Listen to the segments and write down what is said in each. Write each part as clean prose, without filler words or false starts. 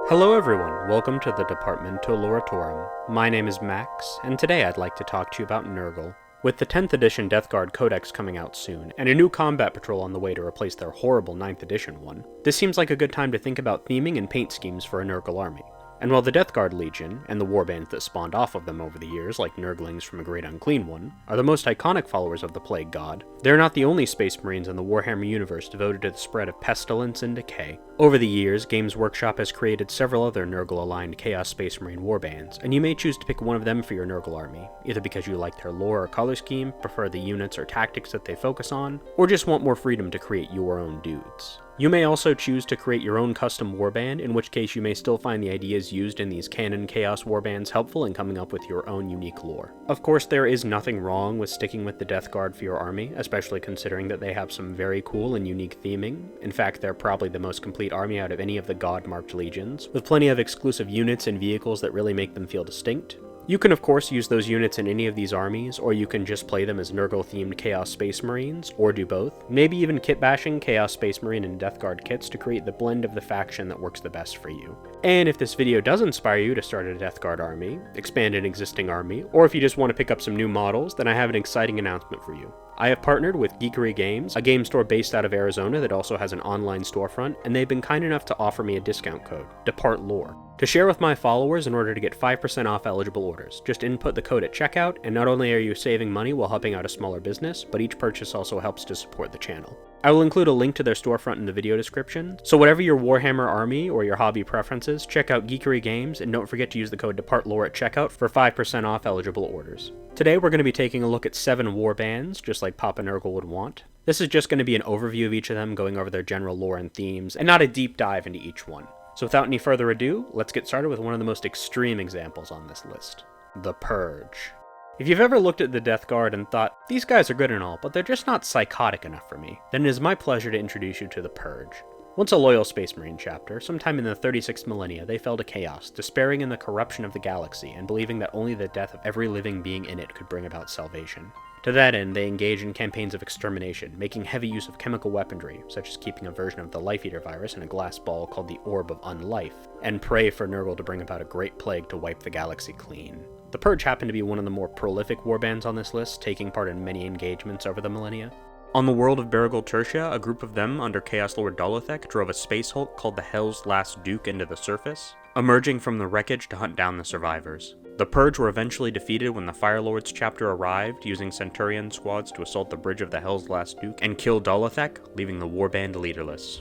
Hello everyone, welcome to the Departmental Loratorum. My name is Max, and today I'd like to talk to you about Nurgle. With the 10th edition Death Guard codex coming out soon, and a new combat patrol on the way to replace their horrible 9th edition one, this seems like a good time to think about theming and paint schemes for a Nurgle army. And while the Death Guard Legion, and the warbands that spawned off of them over the years, like Nurglings from a Great Unclean One, are the most iconic followers of the Plague God, they're not the only Space Marines in the Warhammer universe devoted to the spread of pestilence and decay. Over the years, Games Workshop has created several other Nurgle-aligned Chaos Space Marine warbands, and you may choose to pick one of them for your Nurgle army, either because you like their lore or color scheme, prefer the units or tactics that they focus on, or just want more freedom to create your own dudes. You may also choose to create your own custom warband, in which case you may still find the ideas used in these canon Chaos warbands helpful in coming up with your own unique lore. Of course, there is nothing wrong with sticking with the Death Guard for your army, especially considering that they have some very cool and unique theming. In fact, they're probably the most complete army out of any of the God-marked legions, with plenty of exclusive units and vehicles that really make them feel distinct. You can of course use those units in any of these armies, or you can just play them as Nurgle-themed Chaos Space Marines, or do both. Maybe even kit-bashing Chaos Space Marine and Death Guard kits to create the blend of the faction that works the best for you. And if this video does inspire you to start a Death Guard army, expand an existing army, or if you just want to pick up some new models, then I have an exciting announcement for you. I have partnered with Geekery Games, a game store based out of Arizona that also has an online storefront, and they've been kind enough to offer me a discount code, DEPARTLORE, to share with my followers in order to get 5% off eligible orders. Just input the code at checkout, and not only are you saving money while helping out a smaller business, but each purchase also helps to support the channel. I will include a link to their storefront in the video description, so whatever your Warhammer army or your hobby preferences, check out Geekery Games, and don't forget to use the code DEPARTLORE at checkout for 5% off eligible orders. Today we're going to be taking a look at 7 warbands, just like Papa Nurgle would want. This is just going to be an overview of each of them, going over their general lore and themes, and not a deep dive into each one. So without any further ado, let's get started with one of the most extreme examples on this list, the Purge. If you've ever looked at the Death Guard and thought, these guys are good and all, but they're just not psychotic enough for me, then it is my pleasure to introduce you to the Purge. Once a loyal Space Marine chapter, sometime in the 36th millennia, they fell to chaos, despairing in the corruption of the galaxy and believing that only the death of every living being in it could bring about salvation. To that end, they engaged in campaigns of extermination, making heavy use of chemical weaponry, such as keeping a version of the Life Eater virus in a glass ball called the Orb of Unlife, and pray for Nurgle to bring about a great plague to wipe the galaxy clean. The Purge happened to be one of the more prolific warbands on this list, taking part in many engagements over the millennia. On the world of Berrigal Tertia, a group of them under Chaos Lord Dolithek drove a Space Hulk called the Hell's Last Duke into the surface, emerging from the wreckage to hunt down the survivors. The Purge were eventually defeated when the Fire Lords chapter arrived, using Centurion squads to assault the bridge of the Hell's Last Duke and kill Dolithek, leaving the warband leaderless.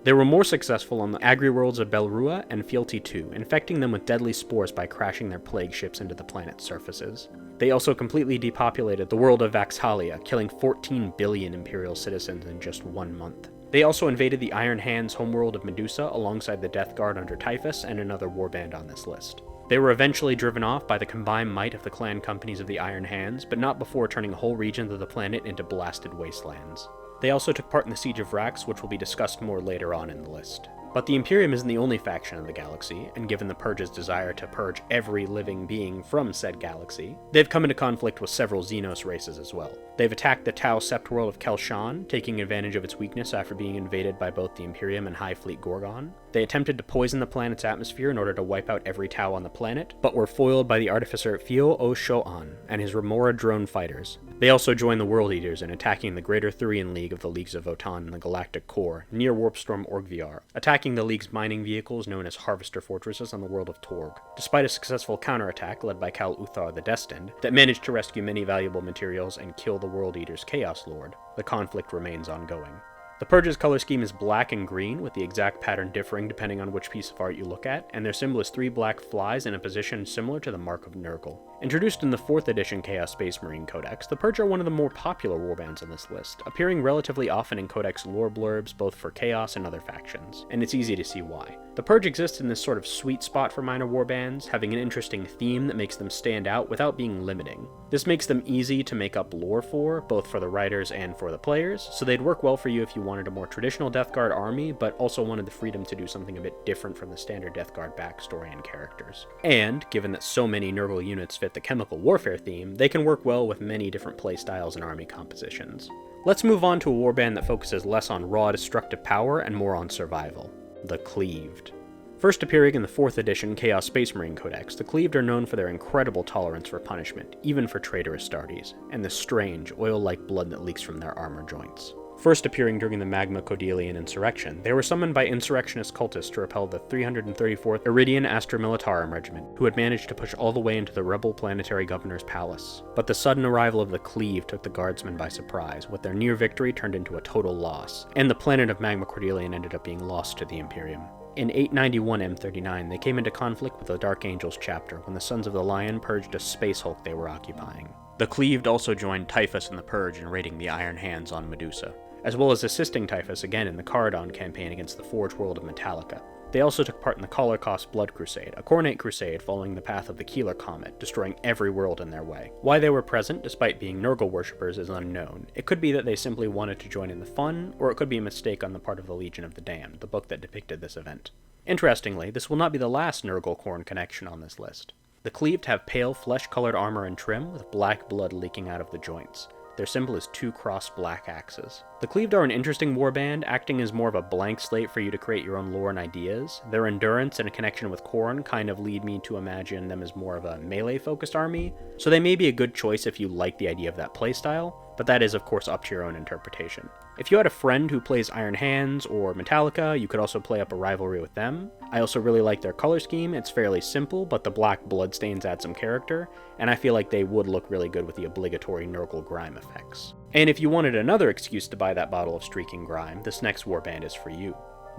They were more successful on the agri-worlds of Belrua and Fealty II, infecting them with deadly spores by crashing their plague ships into the planet's surfaces. They also completely depopulated the world of Vaxhalia, killing 14 billion Imperial citizens in just 1 month. They also invaded the Iron Hands homeworld of Medusa alongside the Death Guard under Typhus and another warband on this list. They were eventually driven off by the combined might of the clan companies of the Iron Hands, but not before turning whole regions of the planet into blasted wastelands. They also took part in the Siege of Rax, which will be discussed more later on in the list. But the Imperium isn't the only faction of the galaxy, and given the Purge's desire to purge every living being from said galaxy, they've come into conflict with several Xenos races as well. They've attacked the Tau Sept world of Kelshan, taking advantage of its weakness after being invaded by both the Imperium and High Fleet Gorgon. They attempted to poison the planet's atmosphere in order to wipe out every Tau on the planet, but were foiled by the artificer Fio O-Shoan and his Remora drone fighters. They also joined the World Eaters in attacking the Greater Thurian League of the Leagues of Votan in the Galactic Core, near Warpstorm Orgviar, attacking the League's mining vehicles known as Harvester Fortresses on the world of Torg. Despite a successful counterattack led by Kal Uthar the Destined, that managed to rescue many valuable materials and kill the World Eater's Chaos Lord, the conflict remains ongoing. The Purge's color scheme is black and green, with the exact pattern differing depending on which piece of art you look at, and their symbol is 3 black flies in a position similar to the Mark of Nurgle. Introduced in the 4th edition Chaos Space Marine Codex, the Purge are one of the more popular warbands on this list, appearing relatively often in Codex lore blurbs both for Chaos and other factions, and it's easy to see why. The Purge exists in this sort of sweet spot for minor warbands, having an interesting theme that makes them stand out without being limiting. This makes them easy to make up lore for, both for the writers and for the players, so they'd work well for you if you wanted a more traditional Death Guard army, but also wanted the freedom to do something a bit different from the standard Death Guard backstory and characters. And, given that so many Nurgle units fit the chemical warfare theme, they can work well with many different playstyles and army compositions. Let's move on to a warband that focuses less on raw destructive power and more on survival, the Cleaved. First appearing in the 4th edition Chaos Space Marine Codex, the Cleaved are known for their incredible tolerance for punishment, even for traitorous Astartes, and the strange, oil-like blood that leaks from their armor joints. First appearing during the Magma Codelian insurrection, they were summoned by insurrectionist cultists to repel the 334th Iridian Astra Militarum Regiment, who had managed to push all the way into the rebel planetary governor's palace. But the sudden arrival of the Cleave took the guardsmen by surprise, with their near victory turned into a total loss, and the planet of Magma Cordelian ended up being lost to the Imperium. In 891 M39, they came into conflict with the Dark Angels chapter when the Sons of the Lion purged a space hulk they were occupying. The Cleaved also joined Typhus in the Purge in raiding the Iron Hands on Medusa, as well as assisting Typhus again in the Caradon campaign against the Forge World of Metallica. They also took part in the Caulorcos Blood Crusade, a Coronate crusade following the path of the Keeler Comet, destroying every world in their way. Why they were present, despite being Nurgle worshippers, is unknown. It could be that they simply wanted to join in the fun, or it could be a mistake on the part of the Legion of the Damned, the book that depicted this event. Interestingly, this will not be the last Nurgle-Khorne connection on this list. The Cleaved have pale, flesh-colored armor and trim, with black blood leaking out of the joints. Their symbol is 2 crossed black axes. The Cleaved are an interesting warband, acting as more of a blank slate for you to create your own lore and ideas. Their endurance and a connection with Khorne kind of lead me to imagine them as more of a melee-focused army, so they may be a good choice if you like the idea of that playstyle, but that is of course up to your own interpretation. If you had a friend who plays Iron Hands or Metallica, you could also play up a rivalry with them. I also really like their color scheme. It's fairly simple, but the black bloodstains add some character, and I feel like they would look really good with the obligatory Nurgle grime effects. And if you wanted another excuse to buy that bottle of streaking grime, this next warband is for you.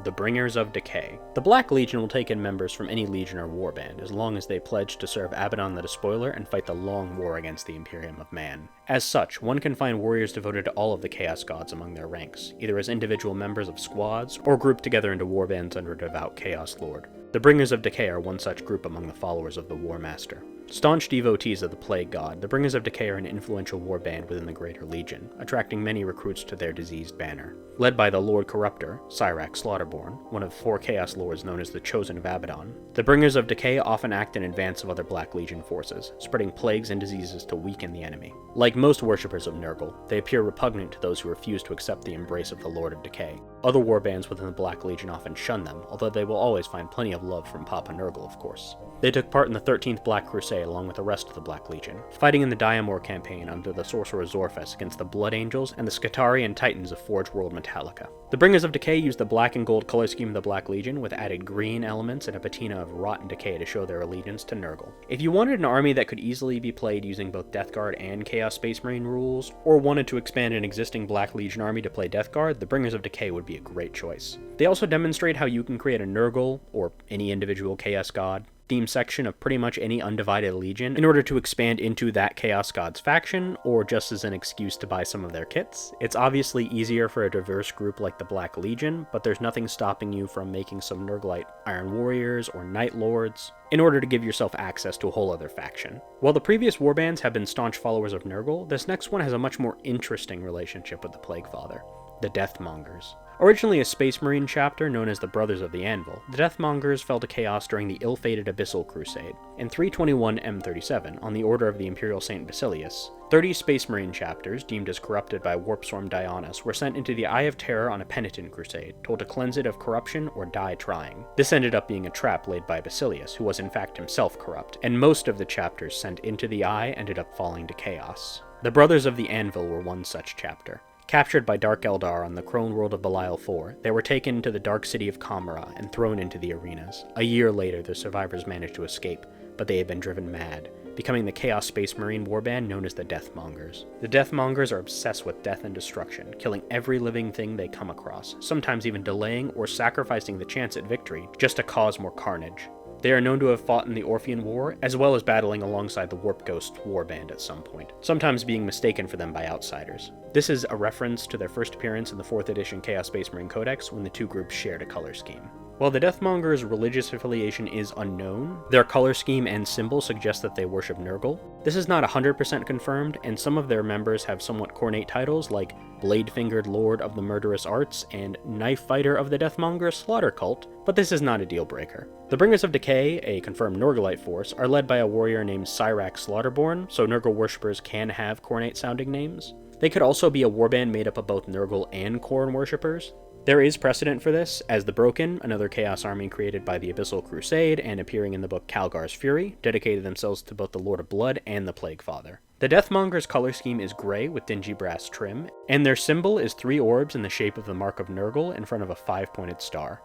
The Bringers of Decay. The Black Legion will take in members from any legion or warband, as long as they pledge to serve Abaddon the Despoiler and fight the long war against the Imperium of Man. As such, one can find warriors devoted to all of the Chaos Gods among their ranks, either as individual members of squads, or grouped together into warbands under a devout Chaos Lord. The Bringers of Decay are one such group among the followers of the War Master. Staunch devotees of the Plague God, the Bringers of Decay are an influential warband within the Greater Legion, attracting many recruits to their diseased banner. Led by the Lord Corruptor, Cyrax Slaughterborn, one of 4 Chaos Lords known as the Chosen of Abaddon, the Bringers of Decay often act in advance of other Black Legion forces, spreading plagues and diseases to weaken the enemy. Like most worshippers of Nurgle, they appear repugnant to those who refuse to accept the embrace of the Lord of Decay. Other warbands within the Black Legion often shun them, although they will always find plenty of love from Papa Nurgle, of course. They took part in the 13th Black Crusade along with the rest of the Black Legion, fighting in the Diamor campaign under the Sorcerer Zorfus against the Blood Angels and the Skitarii and Titans of Forge World Metallica. The Bringers of Decay used the black and gold color scheme of the Black Legion with added green elements and a patina of rot and decay to show their allegiance to Nurgle. If you wanted an army that could easily be played using both Death Guard and Chaos Space Marine rules, or wanted to expand an existing Black Legion army to play Death Guard, the Bringers of Decay would be a great choice. They also demonstrate how you can create a Nurgle, or any individual Chaos God, theme section of pretty much any undivided legion in order to expand into that Chaos God's faction, or just as an excuse to buy some of their kits. It's obviously easier for a diverse group like the Black Legion, but there's nothing stopping you from making some Nurglite Iron Warriors or Night Lords in order to give yourself access to a whole other faction. While the previous warbands have been staunch followers of Nurgle, this next one has a much more interesting relationship with the Plague Father, the Deathmongers. Originally a Space Marine chapter known as the Brothers of the Anvil, the Deathmongers fell to chaos during the ill-fated Abyssal Crusade. In 321 M37, on the order of the Imperial Saint Basilius, 30 Space Marine chapters, deemed as corrupted by Warpstorm Dionys, were sent into the Eye of Terror on a penitent crusade, told to cleanse it of corruption or die trying. This ended up being a trap laid by Basilius, who was in fact himself corrupt, and most of the chapters sent into the Eye ended up falling to chaos. The Brothers of the Anvil were one such chapter. Captured by Dark Eldar on the Crone world of Belial IV, they were taken into the dark city of Kamara and thrown into the arenas. A year later, the survivors managed to escape, but they had been driven mad, becoming the Chaos Space Marine warband known as the Deathmongers. The Deathmongers are obsessed with death and destruction, killing every living thing they come across, sometimes even delaying or sacrificing the chance at victory just to cause more carnage. They are known to have fought in the Orphean War, as well as battling alongside the Warp Ghost warband at some point, sometimes being mistaken for them by outsiders. This is a reference to their first appearance in the 4th edition Chaos Space Marine Codex when the two groups shared a color scheme. While the Deathmongers' religious affiliation is unknown, their color scheme and symbol suggest that they worship Nurgle. This is not 100% confirmed, and some of their members have somewhat cornate titles like Blade-Fingered Lord of the Murderous Arts and Knife Fighter of the Deathmonger Slaughter Cult, but this is not a deal breaker. The Bringers of Decay, a confirmed Nurglite force, are led by a warrior named Cyrax Slaughterborn, so Nurgle worshippers can have cornate-sounding names. They could also be a warband made up of both Nurgle and Khorne worshippers. There is precedent for this, as the Broken, another Chaos army created by the Abyssal Crusade and appearing in the book Calgar's Fury, dedicated themselves to both the Lord of Blood and the Plague Father. The Deathmongers' color scheme is grey with dingy brass trim, and their symbol is 3 orbs in the shape of the Mark of Nurgle in front of a 5-pointed star.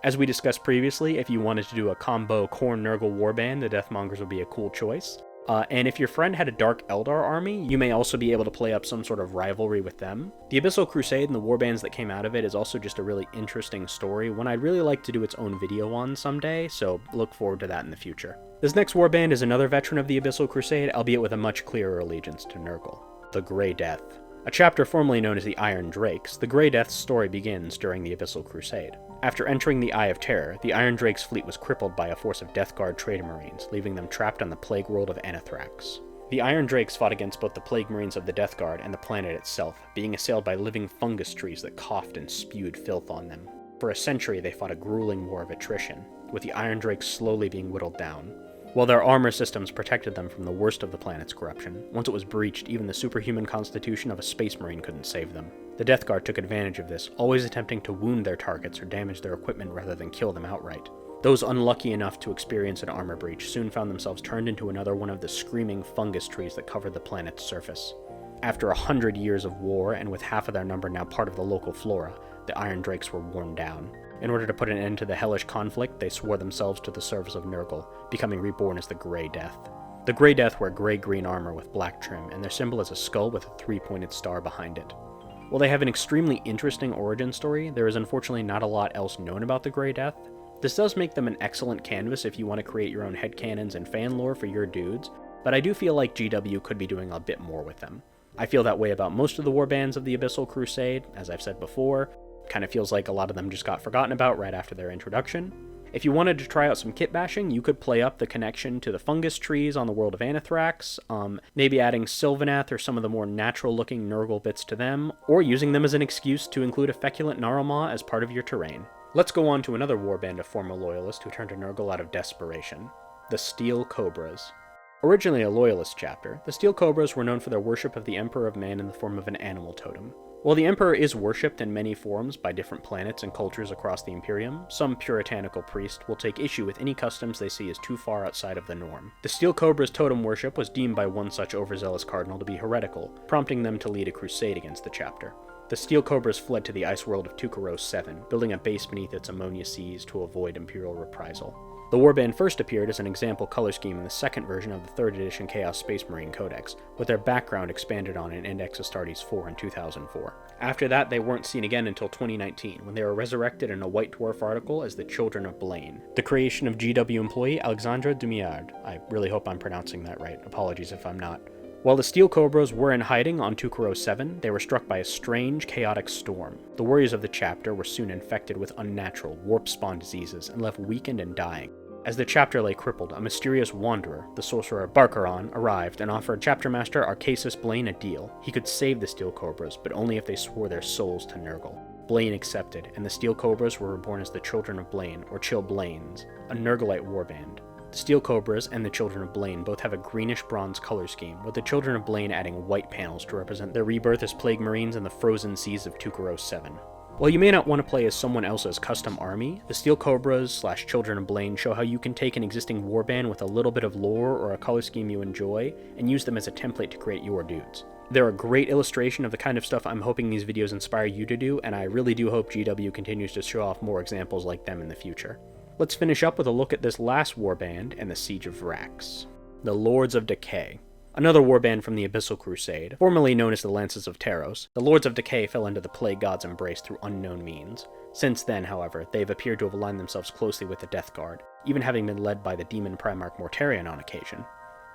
As we discussed previously, if you wanted to do a combo Khorne Nurgle warband, the Deathmongers would be a cool choice. And if your friend had a Dark Eldar army, you may also be able to play up some sort of rivalry with them. The Abyssal Crusade and the warbands that came out of it is also just a really interesting story, one I'd really like to do its own video on someday, so look forward to that in the future. This next warband is another veteran of the Abyssal Crusade, albeit with a much clearer allegiance to Nurgle. The Grey Death. A chapter formerly known as the Iron Drakes, the Grey Death's story begins during the Abyssal Crusade. After entering the Eye of Terror, the Iron Drake's fleet was crippled by a force of Death Guard Trader Marines, leaving them trapped on the plague world of Anthrax. The Iron Drakes fought against both the Plague Marines of the Death Guard and the planet itself, being assailed by living fungus trees that coughed and spewed filth on them. For a century they fought a grueling war of attrition, with the Iron Drakes slowly being whittled down. While their armor systems protected them from the worst of the planet's corruption, once it was breached, even the superhuman constitution of a Space Marine couldn't save them. The Death Guard took advantage of this, always attempting to wound their targets or damage their equipment rather than kill them outright. Those unlucky enough to experience an armor breach soon found themselves turned into another one of the screaming fungus trees that covered the planet's surface. After 100 years of war, and with half of their number now part of the local flora, the Iron Drakes were worn down. In order to put an end to the hellish conflict, they swore themselves to the service of Nurgle, becoming reborn as the Grey Death. The Grey Death wear grey-green armor with black trim, and their symbol is a skull with a 3-pointed star behind it. While they have an extremely interesting origin story, there is unfortunately not a lot else known about the Grey Death. This does make them an excellent canvas if you want to create your own headcanons and fan lore for your dudes, but I do feel like GW could be doing a bit more with them. I feel that way about most of the warbands of the Abyssal Crusade, as I've said before. Kind of feels like a lot of them just got forgotten about right after their introduction. If you wanted to try out some kit bashing, you could play up the connection to the fungus trees on the world of Anthrax, maybe adding Sylvanath or some of the more natural-looking Nurgle bits to them, or using them as an excuse to include a feculent Gnarlmaw as part of your terrain. Let's go on to another warband of former loyalists who turned to Nurgle out of desperation, the Steel Cobras. Originally a loyalist chapter, the Steel Cobras were known for their worship of the Emperor of Man in the form of an animal totem. While the Emperor is worshipped in many forms by different planets and cultures across the Imperium, some puritanical priest will take issue with any customs they see as too far outside of the norm. The Steel Cobra's totem worship was deemed by one such overzealous cardinal to be heretical, prompting them to lead a crusade against the chapter. The Steel Cobras fled to the ice world of Tukaros 7, building a base beneath its ammonia seas to avoid Imperial reprisal. The warband first appeared as an example color scheme in the second version of the 3rd edition Chaos Space Marine Codex, with their background expanded on in Index Astartes 4 in 2004. After that, they weren't seen again until 2019, when they were resurrected in a White Dwarf article as the Children of Blain, the creation of GW employee Alexandre Dumiard. I really hope I'm pronouncing that right, apologies if I'm not. While the Steel Cobras were in hiding on Tukaros 7, they were struck by a strange, chaotic storm. The warriors of the chapter were soon infected with unnatural, warp-spawn diseases and left weakened and dying. As the chapter lay crippled, a mysterious wanderer, the sorcerer Barcaron, arrived and offered Chapter Master Arcasus Blain a deal. He could save the Steel Cobras, but only if they swore their souls to Nurgle. Blain accepted, and the Steel Cobras were reborn as the Children of Blain, or Chill Blains, a Nurglite warband. The Steel Cobras and the Children of Blain both have a greenish-bronze color scheme, with the Children of Blain adding white panels to represent their rebirth as Plague Marines in the frozen seas of Tukaros 7. While you may not want to play as someone else's custom army, the Steel Cobras / Children of Blain show how you can take an existing warband with a little bit of lore or a color scheme you enjoy, and use them as a template to create your dudes. They're a great illustration of the kind of stuff I'm hoping these videos inspire you to do, and I really do hope GW continues to show off more examples like them in the future. Let's finish up with a look at this last warband and the Siege of Vrax. The Lords of Decay. Another warband from the Abyssal Crusade, formerly known as the Lances of Taros, the Lords of Decay fell into the Plague God's embrace through unknown means. Since then, however, they have appeared to have aligned themselves closely with the Death Guard, even having been led by the Demon Primarch Mortarion on occasion.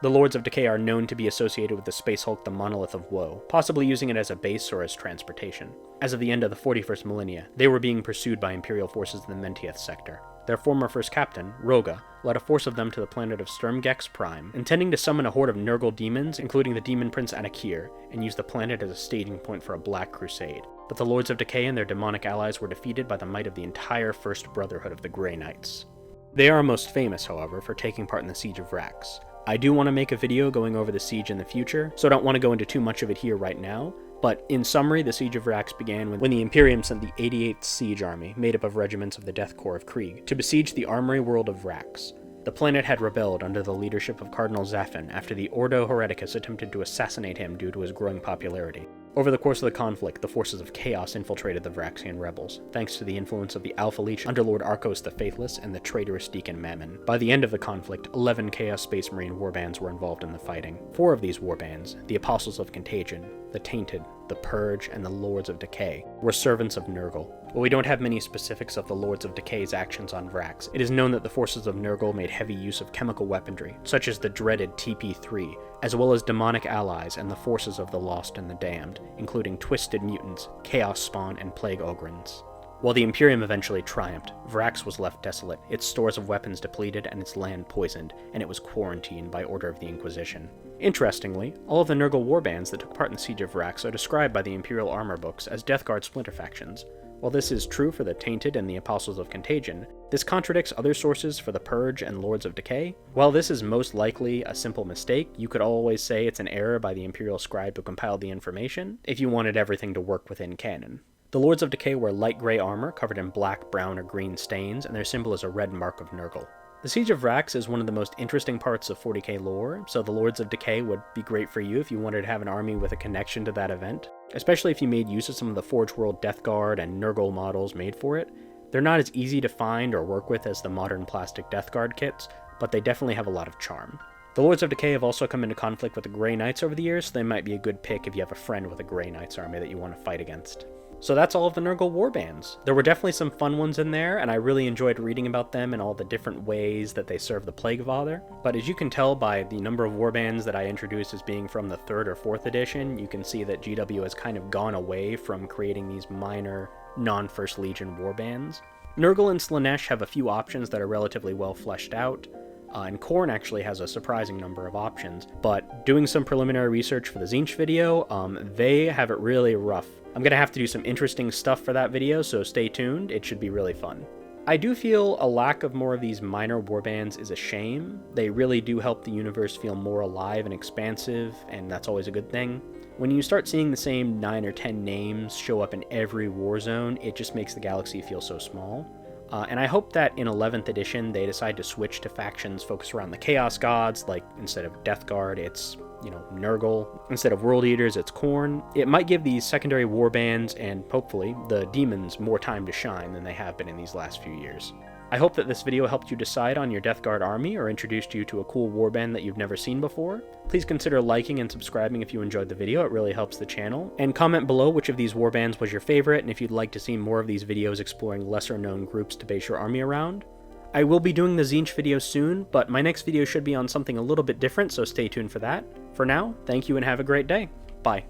The Lords of Decay are known to be associated with the Space Hulk the Monolith of Woe, possibly using it as a base or as transportation. As of the end of the 41st millennia, they were being pursued by Imperial forces in the Mentieth sector. Their former first captain, Roga, led a force of them to the planet of Sturmgex Prime, intending to summon a horde of Nurgle demons, including the demon prince Anakir, and use the planet as a staging point for a Black Crusade. But the Lords of Decay and their demonic allies were defeated by the might of the entire First Brotherhood of the Grey Knights. They are most famous, however, for taking part in the Siege of Vrax. I do want to make a video going over the siege in the future, so I don't want to go into too much of it here right now, But in summary, the Siege of Vrax began when the Imperium sent the 88th Siege Army, made up of regiments of the Death Corps of Krieg, to besiege the armory world of Vrax. The planet had rebelled under the leadership of Cardinal Zaffin after the Ordo Hereticus attempted to assassinate him due to his growing popularity. Over the course of the conflict, the forces of Chaos infiltrated the Vraxian rebels, thanks to the influence of the Alpha Leech Underlord Arcos the Faithless and the traitorous Deacon Mammon. By the end of the conflict, 11 Chaos Space Marine warbands were involved in the fighting. 4 of these warbands, the Apostles of Contagion, the Tainted, the Purge, and the Lords of Decay, were servants of Nurgle. While we don't have many specifics of the Lords of Decay's actions on Vrax, it is known that the forces of Nurgle made heavy use of chemical weaponry, such as the dreaded TP3, as well as demonic allies and the forces of the Lost and the Damned, including Twisted Mutants, Chaos Spawn, and Plague Ogrins. While the Imperium eventually triumphed, Vrax was left desolate, its stores of weapons depleted, and its land poisoned, and it was quarantined by order of the Inquisition. Interestingly, all of the Nurgle warbands that took part in the Siege of Vrax are described by the Imperial armor books as Death Guard splinter factions. While this is true for the Tainted and the Apostles of Contagion, this contradicts other sources for the Purge and Lords of Decay. While this is most likely a simple mistake, you could always say it's an error by the Imperial scribe who compiled the information, if you wanted everything to work within canon. The Lords of Decay wear light gray armor covered in black, brown, or green stains, and their symbol is a red mark of Nurgle. The Siege of Vrax is one of the most interesting parts of 40k lore, so the Lords of Decay would be great for you if you wanted to have an army with a connection to that event, especially if you made use of some of the Forge World Death Guard and Nurgle models made for it. They're not as easy to find or work with as the modern plastic Death Guard kits, but they definitely have a lot of charm. The Lords of Decay have also come into conflict with the Grey Knights over the years, so they might be a good pick if you have a friend with a Grey Knights army that you want to fight against. So that's all of the Nurgle warbands. There were definitely some fun ones in there, and I really enjoyed reading about them and all the different ways that they serve the Plague Father. But as you can tell by the number of warbands that I introduced as being from the 3rd or 4th edition, you can see that GW has kind of gone away from creating these minor, non-First Legion warbands. Nurgle and Slaanesh have a few options that are relatively well fleshed out, and Khorne actually has a surprising number of options, but doing some preliminary research for the Tzeentch video, they have it really rough. I'm going to have to do some interesting stuff for that video, so stay tuned, it should be really fun. I do feel a lack of more of these minor warbands is a shame. They really do help the universe feel more alive and expansive, and that's always a good thing. When you start seeing the same 9 or 10 names show up in every war zone, it just makes the galaxy feel so small. And I hope that in 11th edition they decide to switch to factions focused around the Chaos Gods, like instead of Death Guard, it's, Nurgle. Instead of World Eaters, it's Khorne. It might give these secondary warbands and, hopefully, the demons more time to shine than they have been in these last few years. I hope that this video helped you decide on your Death Guard army or introduced you to a cool warband that you've never seen before. Please consider liking and subscribing if you enjoyed the video, it really helps the channel. And comment below which of these warbands was your favorite and if you'd like to see more of these videos exploring lesser known groups to base your army around. I will be doing the Tzeentch video soon, but my next video should be on something a little bit different, so stay tuned for that. For now, thank you and have a great day. Bye.